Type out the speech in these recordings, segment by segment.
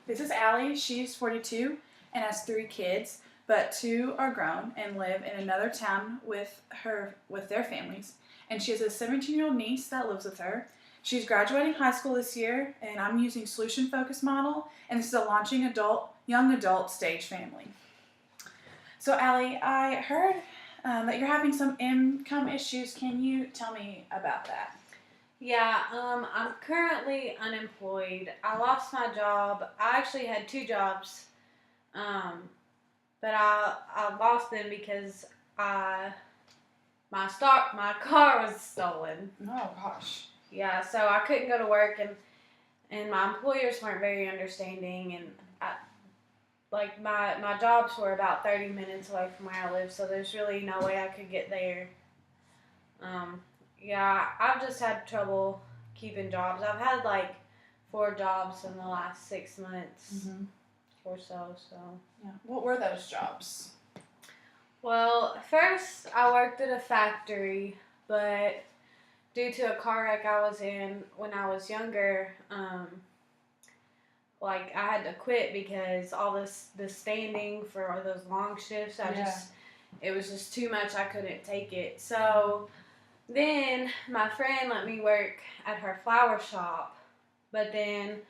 This is Allie. She's 42 and has 3 kids, but 2 are grown and live in another town with their families. And she has a 17-year-old niece that lives with her. She's graduating high school this year, and I'm using Solution Focus Model, and this is a launching young adult stage family. So, Allie, I heard that you're having some income issues. Can you tell me about that? Yeah, I'm currently unemployed. I lost my job. I actually had 2 jobs, but I lost them because my car was stolen. Oh gosh. Yeah, so I couldn't go to work, and my employers weren't very understanding, and my jobs were about 30 minutes away from where I live, so there's really no way I could get there. Yeah, I've just had trouble keeping jobs. I've had 4 jobs in the last 6 months or so. Yeah. What were those jobs? Well, first I worked at a factory, but due to a car wreck I was in when I was younger, I had to quit because all this standing for those long shifts, it was just too much. I couldn't take it. So then my friend let me work at her flower shop, but then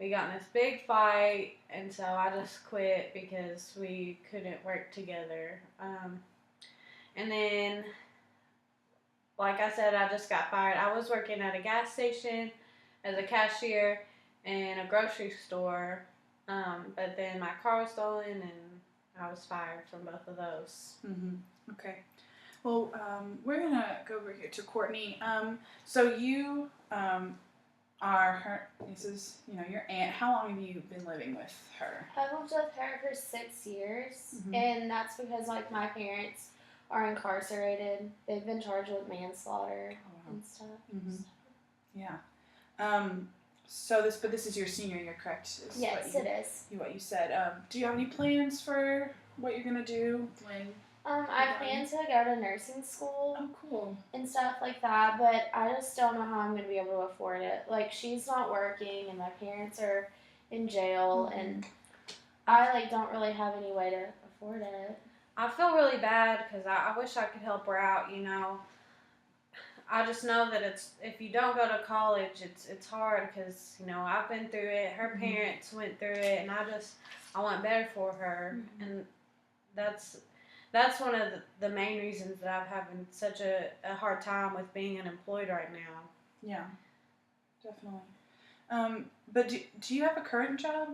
we got in this big fight, and so I just quit because we couldn't work together. And then, like I said, I just got fired. I was working at a gas station as a cashier and a grocery store, but then my car was stolen and I was fired from both of those. Okay. Well, we're going to go over here to Courtney. So you this is, your aunt. How long have you been living with her? I lived with her for 6 years, and that's because, my parents are incarcerated. They've been charged with manslaughter and stuff. Yeah. But this is your senior year, correct? Yes, it is. What you said. Do you have any plans for what you're going to do when... I plan to go to nursing school. Oh, cool. And stuff like that, but I just don't know how I'm going to be able to afford it. She's not working, and my parents are in jail, and I, don't really have any way to afford it. I feel really bad because I wish I could help her out, I just know that if you don't go to college, it's hard because, I've been through it. Her parents went through it, and I want better for her, and that's one of the main reasons that I'm having such a hard time with being unemployed right now. Yeah, definitely. But do you have a current job?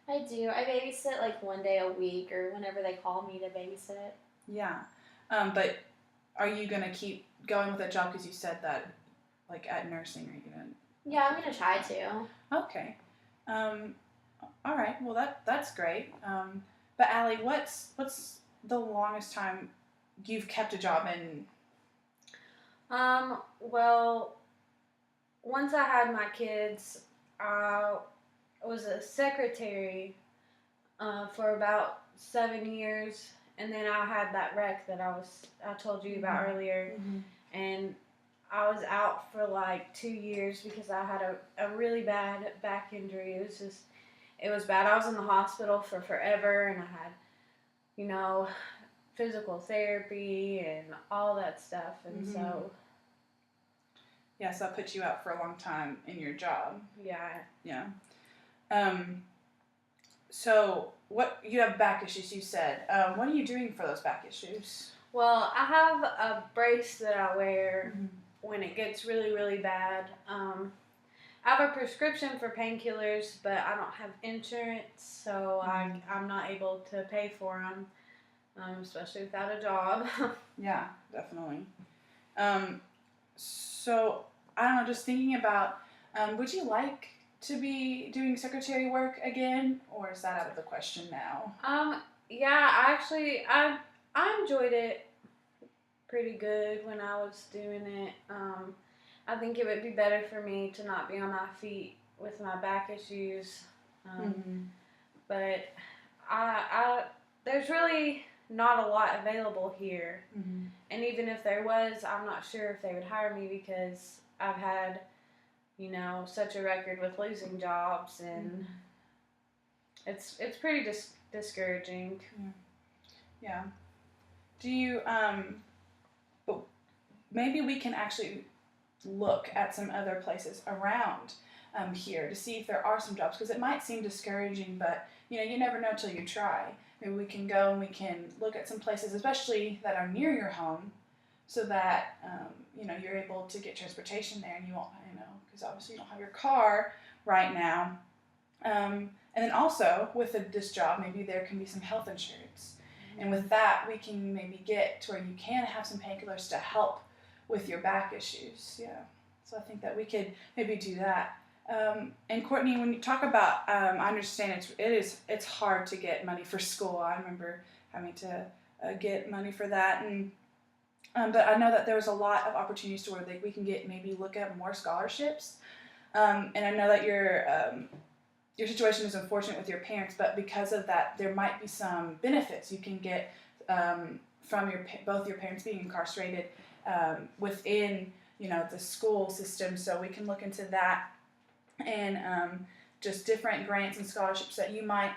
I do. I babysit 1 day a week or whenever they call me to babysit. Yeah. But are you going to keep going with that job because you said that, at nursing, are you going to... Yeah, I'm going to try to. Okay. All right. Well, that's great. But Allie, what's the longest time you've kept a job in? Well, once I had my kids, I was a secretary for about 7 years, and then I had that wreck that I told you about earlier, and I was out for 2 years because I had a really bad back injury. It was bad. I was in the hospital for forever, and I had physical therapy and all that stuff. And so... Yeah, so that put you out for a long time in your job. Yeah. Yeah. So, you have back issues, you said. What are you doing for those back issues? Well, I have a brace that I wear when it gets really, really bad. I have a prescription for painkillers, but I don't have insurance, so I'm not able to pay for them, especially without a job. Yeah, definitely. So, I don't know, just thinking about, would you like to be doing secretary work again, or is that out of the question now? Yeah, I enjoyed it pretty good when I was doing it. I think it would be better for me to not be on my feet with my back issues. But there's really not a lot available here. And even if there was, I'm not sure if they would hire me because I've had, such a record with losing jobs. And it's pretty discouraging. Yeah. Do you but maybe we can actually look at some other places around here to see if there are some jobs, because it might seem discouraging, but you never know till you try. Maybe we can go and we can look at some places, especially that are near your home, so that you're able to get transportation there, and you won't, because obviously you don't have your car right now. And then also with this job, maybe there can be some health insurance, and with that we can maybe get to where you can have some painkillers to help with your back issues. Yeah, so I think that we could maybe do that. And Courtney, when you talk about, I understand it's hard to get money for school. I remember having to get money for that, and but I know that there's a lot of opportunities to where we can look at more scholarships. And I know that your situation is unfortunate with your parents, but because of that, there might be some benefits you can get from both your parents being incarcerated within the school system. So we can look into that, and just different grants and scholarships that you might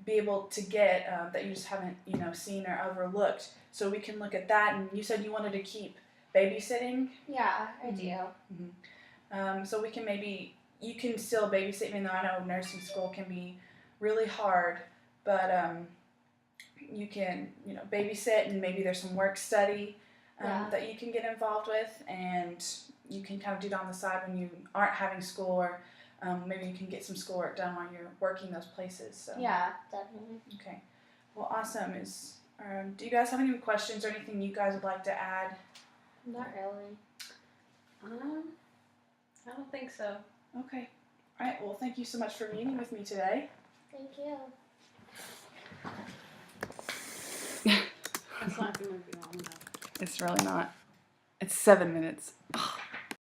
be able to get that you just haven't seen or overlooked. So we can look at that. And you said you wanted to keep babysitting. Yeah, I do. Mm-hmm. So we can you can still babysit, even though I know nursing school can be really hard, but you can babysit, and maybe there's some work study that you can get involved with, and you can kind of do it on the side when you aren't having school, or maybe you can get some schoolwork done while you're working those places. So. Yeah, definitely. Okay. Well, awesome. Do you guys have any questions or anything you guys would like to add? Not really. I don't think so. Okay. All right. Well, thank you so much for meeting with me today. Thank you. That's not going to be long enough. It's really not. It's 7 minutes. Oh.